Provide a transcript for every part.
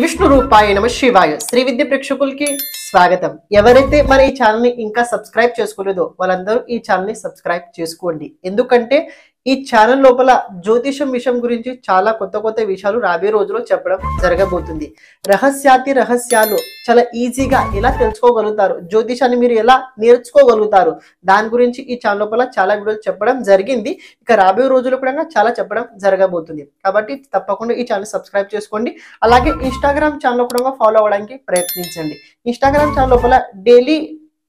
విష్ణు రూపాయ నమ శివాయ శ్రీ విద్య ప్రేక్షకులకి స్వాగతం. ఎవరైతే మన ఈ ఛానల్ ని ఇంకా సబ్స్క్రైబ్ చేసుకోలేదో వాళ్ళందరూ ఈ ఛానల్ ని సబ్స్క్రైబ్ చేసుకోండి. ఎందుకంటే ఈ ఛానల్ లోపల జ్యోతిషం విషయం గురించి చాలా కొత్త విషయాలు రాబోయే రోజుల్లో చెప్పడం జరగబోతుంది. రహస్యాలు చాలా ఈజీగా ఎలా తెలుసుకోగలుగుతారు, జ్యోతిషాన్ని మీరు ఎలా నేర్చుకోగలుగుతారు, దాని గురించి ఈ ఛానల్ లోపల చాలా వీడియోలు చెప్పడం జరిగింది. ఇక రాబోయే రోజుల్లో కూడా చాలా చెప్పడం జరగబోతుంది. కాబట్టి తప్పకుండా ఈ ఛానల్ సబ్స్క్రైబ్ చేసుకోండి. అలాగే ఇన్స్టాగ్రామ్ ఛానల్ కూడా ఫాలో అవ్వడానికి ప్రయత్నించండి. ఇన్స్టాగ్రామ్ ఛానల్ లోపల డైలీ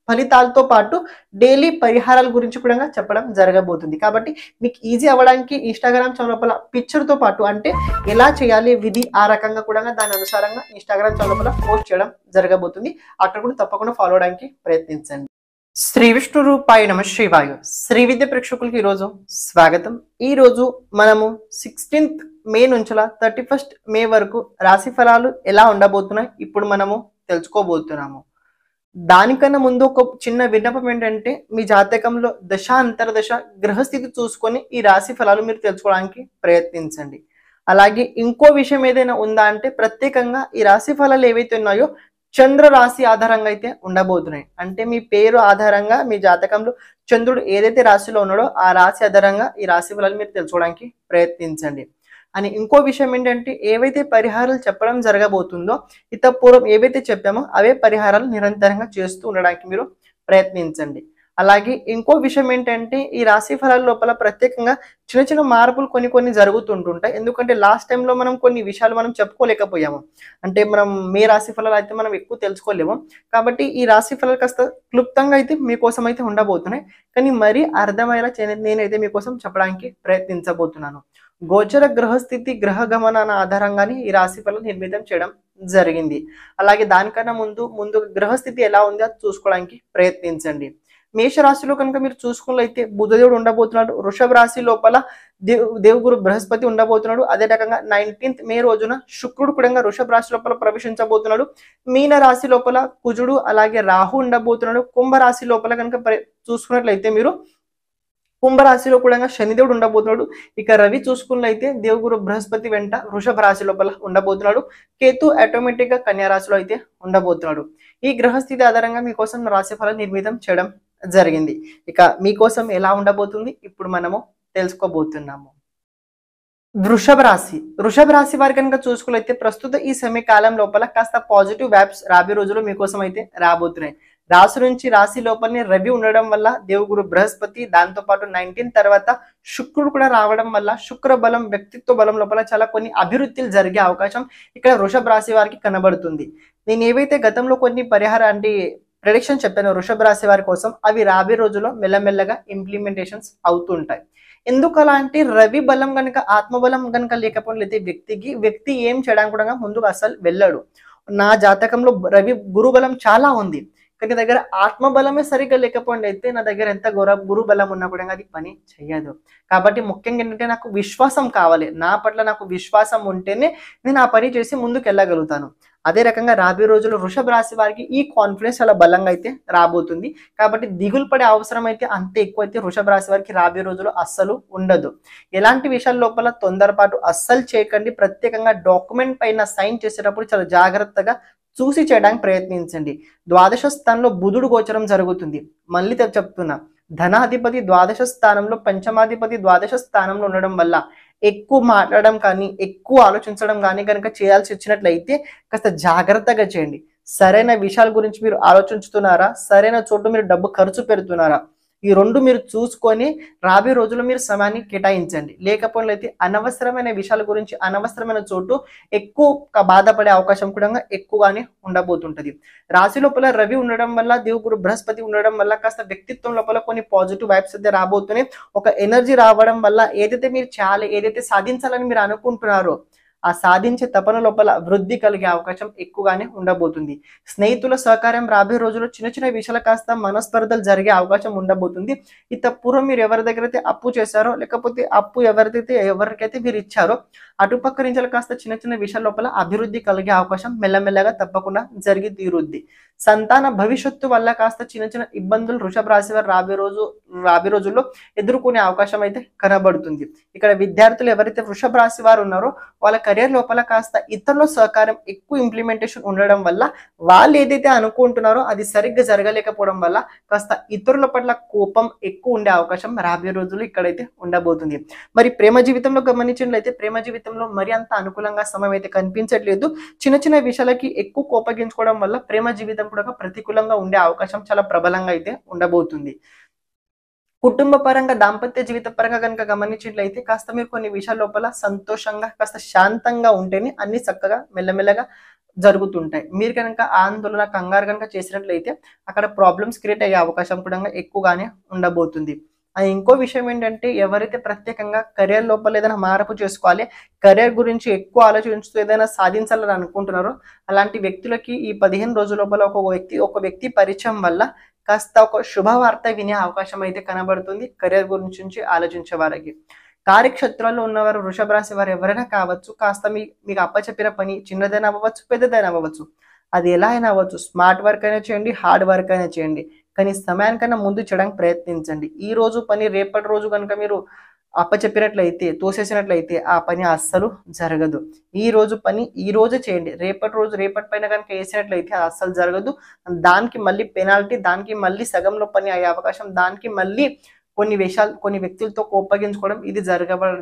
ఫలితాలతో పాటు డైలీ పరిహారాల గురించి కూడా చెప్పడం జరగబోతుంది. కాబట్టి మీకు ఈజీ అవ్వడానికి ఇన్స్టాగ్రామ్ ఛానల్ లోపల పిక్చర్ తో పాటు అంటే ఎలా చేయాలి విధి ఆ రకంగా కూడా దాని అనుసారంగా ఇన్స్టాగ్రామ్ ఛానల్ లోపల పోస్ట్ చేయడం జరగబోతుంది. అక్కడ కూడా తప్పకుండా ఫాలో అవడానికి ప్రయత్నించండి. శ్రీ విష్ణు రూపాయ నమ శివాయ శ్రీ విద్య ప్రేక్షకులకి ఈరోజు స్వాగతం. ఈ రోజు మనము 16th మే నుంచి 31st మే వరకు రాశి ఫలాలు ఎలా ఉండబోతున్నాయి ఇప్పుడు మనము తెలుసుకోబోతున్నాము. దానికన్నా ముందు ఒక చిన్న విన్నపం ఏంటంటే మీ జాతకంలో దశ అంతర్దశ గ్రహస్థితి చూసుకొని ఈ రాశి ఫలాలు మీరు తెలుసుకోవడానికి ప్రయత్నించండి. అలాగే ఇంకో విషయం ఏదైనా ఉందా అంటే ప్రత్యేకంగా ఈ రాశి ఫలాలు ఏవైతే ఉన్నాయో చంద్ర రాశి ఆధారంగా అయితే ఉండబోతున్నాయి. అంటే మీ పేరు ఆధారంగా మీ జాతకంలో చంద్రుడు ఏదైతే రాశిలో ఉన్నాడో ఆ రాశి ఆధారంగా ఈ రాశి ఫలాలు మీరు తెలుసుకోవడానికి ప్రయత్నించండి. అని ఇంకో విషయం ఏంటంటే ఏవైతే పరిహారాలు చెప్పడం జరగబోతుందో ఇత పూర్వం ఏవైతే చెప్పామో అవే పరిహారాలు నిరంతరంగా చేస్తూ ఉండడానికి మీరు ప్రయత్నించండి. అలాగే ఇంకో విషయం ఏంటంటే ఈ రాశి ఫలాల లోపల ప్రత్యేకంగా చిన్న మార్పులు కొన్ని జరుగుతుంటుంటాయి. ఎందుకంటే లాస్ట్ టైంలో మనం కొన్ని విషయాలు మనం చెప్పుకోలేకపోయాము. అంటే మనం మే రాశి ఫలాలు అయితే మనం ఎక్కువ తెలుసుకోలేము. కాబట్టి ఈ రాశి ఫలాలు కాస్త క్లుప్తంగా అయితే మీకోసం అయితే ఉండబోతున్నాయి. కానీ మరీ అర్థమయ్యేలా నేనైతే మీకోసం చెప్పడానికి ప్రయత్నించబోతున్నాను. గోచర గ్రహస్థితి గ్రహ గమనాల ఆధారంగానే ఈ రాశి ఫలం నిర్మితం చేయడం జరిగింది. అలాగే దానికన్నా ముందు గ్రహస్థితి ఎలా ఉంది అది చూసుకోవడానికి ప్రయత్నించండి. మేషరాశిలో కనుక మీరు చూసుకున్నట్లయితే బుధదేవుడు ఉండబోతున్నాడు. వృషభ రాశి లోపల దేవుగురు బృహస్పతి ఉండబోతున్నాడు. అదే రకంగా 19th మే రోజున శుక్రుడు కూడా వృషభ రాశి లోపల ప్రవేశించబోతున్నాడు. మీన రాశి లోపల కుజుడు అలాగే రాహు ఉండబోతున్నాడు. కుంభరాశి లోపల కనుక చూసుకున్నట్లయితే మీరు కుంభరాశిలో కూడా శనిదేవుడు ఉండబోతున్నాడు. ఇక రవి చూసుకున్నట్లయితే దేవుగురు బృహస్పతి వెంట వృషభ రాశి లోపల ఉండబోతున్నాడు. కేతు ఆటోమేటిక్ గా కన్యా రాశిలో అయితే ఉండబోతున్నాడు. ఈ గ్రహస్థితి ఆధారంగా మీకోసం రాశి ఫలం నిర్మితం చేయడం జరిగింది. ఇక మీకోసం ఎలా ఉండబోతుంది ఇప్పుడు మనము తెలుసుకోబోతున్నాము. వృషభ రాశి వారి కనుక చూసుకున్నట్లయితే ప్రస్తుత ఈ సమయకాలం లోపల కాస్త పాజిటివ్ వైబ్స్ రాబోయే రోజుల్లో మీకోసం అయితే రాబోతున్నాయి. రాశి నుంచి రాశి లోపలనే రవి ఉండడం వల్ల దేవుగురు బృహస్పతి, దాంతో పాటు 19 తర్వాత శుక్రుడు కూడా రావడం వల్ల శుక్ర బలం వ్యక్తిత్వ బలం లోపల చాలా కొన్ని అభివృద్ధులు జరిగే అవకాశం ఇక్కడ వృషభ రాశి వారికి కనబడుతుంది. నేను ఏవైతే గతంలో కొన్ని పరిహార అంటే ప్రెడిక్షన్ చెప్పాను వృషభ రాశి వారి కోసం అవి రాబోయే రోజుల్లో మెల్లమెల్లగా ఇంప్లిమెంటేషన్స్ అవుతుంటాయి. ఎందుకు అలా అంటే రవి బలం కనుక ఆత్మబలం కనుక లేకపోతే వ్యక్తి ఏం చేయడానికి కూడా ముందుకు అసలు వెళ్ళాడు. నా జాతకంలో రవి గురుబలం చాలా ఉంది, కానీ దగ్గర ఆత్మబలమే సరిగ్గా లేకపోండి అయితే నా దగ్గర ఎంత గురు బలం ఉన్నా కూడా అది పని చెయ్యదు. కాబట్టి ముఖ్యంగా ఏంటంటే నాకు విశ్వాసం కావాలి. నా పట్ల నాకు విశ్వాసం ఉంటేనే నేను ఆ పని చేసి ముందుకు వెళ్ళగలుగుతాను. అదే రకంగా రాబోయే రోజుల్లో వృషభ రాశి వారికి ఈ కాన్ఫిడెన్స్ చాలా బలంగా అయితే రాబోతుంది. కాబట్టి దిగులు పడే అవసరం అయితే అంత ఎక్కువ అయితే వృషభ రాశి వారికి రాబోయే రోజుల్లో అస్సలు ఉండదు. ఎలాంటి విషయాల లోపల తొందరపాటు అస్సలు చేయకండి. ప్రత్యేకంగా డాక్యుమెంట్ పైన సైన్ చేసేటప్పుడు చాలా జాగ్రత్తగా చూసి చేయడానికి ప్రయత్నించండి. ద్వాదశ స్థానంలో బుధుడు గోచరం జరుగుతుంది. మళ్ళీ చెప్తున్నా, ధనాధిపతి ద్వాదశ స్థానంలో, పంచమాధిపతి ద్వాదశ స్థానంలో ఉండడం వల్ల ఎక్కువ మాట్లాడడం కానీ ఎక్కువ ఆలోచించడం కానీ కనుక చేయాల్సి వచ్చినట్లయితే కాస్త జాగ్రత్తగా చేయండి. సరైన విషయాల గురించి మీరు ఆలోచించుతున్నారా, సరైన చోటు మీరు డబ్బు ఖర్చు పెడుతున్నారా, ఈ రెండు మీరు చూసుకొని రాబోయే రోజుల్లో మీరు సమయాన్ని కేటాయించండి. లేకపోతే అనవసరమైన విషయాల గురించి అనవసరమైన చోటు ఎక్కువ బాధపడే అవకాశం కూడా ఎక్కువగానే ఉండబోతుంటది. రాశి లోపల రవి ఉండడం వల్ల దేవుగురు బృహస్పతి ఉండడం వల్ల కాస్త వ్యక్తిత్వం లోపల కొన్ని పాజిటివ్ వైబ్స్ అయితే రాబోతున్నాయి. ఒక ఎనర్జీ రావడం వల్ల ఏదైతే సాధించాలని మీరు అనుకుంటున్నారో ఆ సాధించే తపన లోపల వృద్ధి కలిగే అవకాశం ఎక్కువగానే ఉండబోతుంది. స్నేహితుల సహకారం రాబోయే రోజుల్లో చిన్న విషయాలు కాస్త మనస్పర్ధలు జరిగే అవకాశం ఉండబోతుంది. పూర్వం మీరు ఎవరి దగ్గర అయితే అప్పు చేశారో లేకపోతే అప్పు ఎవరికైతే మీరు ఇచ్చారో అటుపక్క నుంచి కాస్త చిన్న విషయాల లోపల అభివృద్ధి కలిగే అవకాశం మెల్లమెల్లగా తప్పకుండా జరిగి తీరుద్ది. సంతాన భవిష్యత్తు వల్ల కాస్త చిన్న చిన్న ఇబ్బందులు వృషభ రాశి వారు రాబోయే రోజుల్లో ఎదుర్కొనే అవకాశం అయితే కనబడుతుంది. ఇక్కడ విద్యార్థులు ఎవరైతే వృషభ రాశి వారు ఉన్నారో వాళ్ళ కెరియర్ లోపల కాస్త ఇతరుల సహకారం ఎక్కువ ఇంప్లిమెంటేషన్ ఉండడం వల్ల వాళ్ళు ఏదైతే అనుకుంటున్నారో అది సరిగ్గా జరగలేకపోవడం వల్ల కాస్త ఇతరుల పట్ల కోపం ఎక్కువ ఉండే అవకాశం రాబోయే రోజుల్లో ఇక్కడైతే ఉండబోతుంది. మరి ప్రేమ జీవితంలో గమనించినట్లయితే ప్రేమ జీవితంలో మరి అంత అనుకూలంగా సమయం అయితే కనిపించట్లేదు. చిన్న చిన్న విషయాలకి ఎక్కువ కోపగించుకోవడం వల్ల ప్రేమ జీవితం కూడా ప్రతికూలంగా ఉండే అవకాశం చాలా ప్రబలంగా అయితే ఉండబోతుంది. కుటుంబ పరంగా దాంపత్య జీవిత పరంగా కనుక గమనించినట్లయితే కాస్త మీరు కొన్ని విషయాల లోపల సంతోషంగా కాస్త శాంతంగా ఉంటేనే అన్ని చక్కగా మెల్లమెల్లగా జరుగుతుంటాయి. మీరు కనుక ఆందోళన కంగారు కనుక చేసినట్లయితే అక్కడ ప్రాబ్లమ్స్ క్రియేట్ అయ్యే అవకాశం కూడా ఎక్కువగానే ఉండబోతుంది. ఇంకో విషయం ఏంటంటే ఎవరైతే ప్రత్యేకంగా కెరియర్ లోపల ఏదైనా మార్పు చేసుకోవాలి, కెరియర్ గురించి ఎక్కువ ఆలోచిస్తూ ఏదైనా సాధించాలని అనుకుంటున్నారో అలాంటి వ్యక్తులకి ఈ 15 రోజుల లోపల ఒక వ్యక్తి పరిచయం వల్ల కాస్త ఒక శుభవార్త వినే అవకాశం అయితే కనబడుతుంది. కెరియర్ గురించి ఆలోచించే వారికి కార్యక్షేత్రాల్లో ఉన్నవారు వృషభ రాశి వారు ఎవరైనా కావచ్చు, కాస్త మీకు అప్పచెప్పిన పని చిన్నదైనా అవ్వచ్చు, పెద్దదైనా అవ్వచ్చు, అది ఎలా అయినా అవ్వచ్చు, స్మార్ట్ వర్క్ అయినా చేయండి, హార్డ్ వర్క్ అయినా చేయండి, కానీ సమయానికన్నా ముందు చేయడానికి ప్రయత్నించండి. ఈ రోజు పని రేపటి రోజు కనుక మీరు అప్పచెప్పినట్లయితే తోసేసినట్లయితే ఆ పని అస్సలు జరగదు. ఈ రోజు పని ఈ రోజే చేయండి, రేపటి పైన కనుక వేసినట్లయితే అది అస్సలు జరగదు. దానికి మళ్ళీ పెనాల్టీ, దానికి మళ్ళీ సగంలో పని అయ్యే అవకాశం, దానికి మళ్ళీ కొన్ని వ్యక్తులతో కోపగించుకోవడం ఇది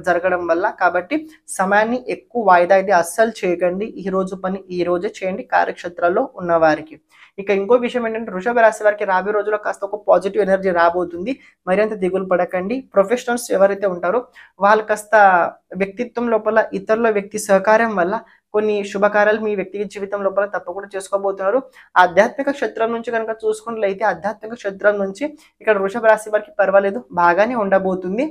జరగడం వల్ల, కాబట్టి సమయాన్ని ఎక్కువ వాయిదా అయితే అస్సలు చేయకండి. ఈ రోజు పని ఈ రోజే చేయండి కార్యక్షేత్రాల్లో ఉన్నవారికి. ఇక ఇంకో విషయం ఏంటంటే వృషభ రాశి వారికి రాబోయే రోజుల్లో కాస్త ఒక పాజిటివ్ ఎనర్జీ రాబోతుంది. మరింత దిగులు పడకండి. ప్రొఫెషనల్స్ ఎవరైతే ఉంటారో వాళ్ళు కాస్త వ్యక్తిత్వం లోపల ఇతరుల వ్యక్తి సహకారం వల్ల కొన్ని శుభకార్యాలు మీ వ్యక్తి జీవితం లోపల తప్పకుండా చేసుకోబోతున్నారు. ఆధ్యాత్మిక క్షేత్రం నుంచి కనుక చూసుకున్నట్లయితే ఆధ్యాత్మిక క్షేత్రం నుంచి ఇక్కడ వృషభ రాశి వారికి పర్వాలేదు, బాగానే ఉండబోతుంది.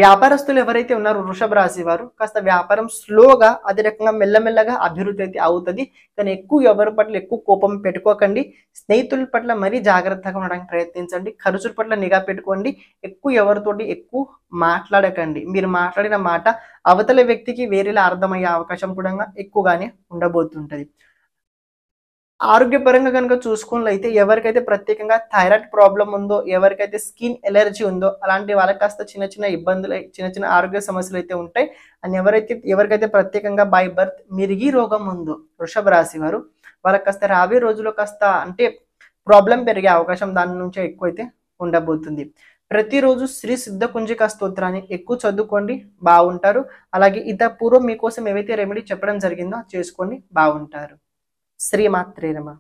వ్యాపారస్తులు ఎవరైతే ఉన్నారో వృషభ రాశి వారు కాస్త వ్యాపారం స్లోగా అదే రకంగా మెల్లమెల్లగా అభివృద్ధి అయితే అవుతుంది. కానీ ఎవరి పట్ల ఎక్కువ కోపం పెట్టుకోకండి. స్నేహితుల పట్ల మరీ జాగ్రత్తగా ఉండడానికి ప్రయత్నించండి. ఖర్చుల పట్ల నిఘా పెట్టుకోండి. ఎవరితోటి ఎక్కువ మాట్లాడకండి. మీరు మాట్లాడిన మాట అవతల వ్యక్తికి వేరేలా అర్థమయ్యే అవకాశం కూడా ఎక్కువగానే ఉండబోతుంటది. ఆరోగ్యపరంగా కనుక చూసుకున్నట్లయితే ఎవరికైతే ప్రత్యేకంగా థైరాయిడ్ ప్రాబ్లం ఉందో, ఎవరికైతే స్కిన్ ఎలర్జీ ఉందో అలాంటి వాళ్ళకి కాస్త చిన్న చిన్న ఇబ్బందులు, చిన్న చిన్న ఆరోగ్య సమస్యలు అయితే ఉంటాయి. అండ్ ఎవరికైతే ప్రత్యేకంగా బై బర్త్ మిరిగి రోగం ఉందో వృషభ రాశి వారు వాళ్ళకి కాస్త రాబోయే రోజుల్లో కాస్త అంటే ప్రాబ్లం పెరిగే అవకాశం దాని నుంచే ఎక్కువైతే ఉండబోతుంది. ప్రతిరోజు శ్రీ సిద్ధ కుంజికా స్తోత్రాన్ని ఎక్కువ చదువుకోండి, బాగుంటారు. అలాగే పూర్వం మీకోసం ఏవైతే రెమెడీ చెప్పడం జరిగిందో చేసుకోండి, బాగుంటారు. శ్రీమాత్రే నమః.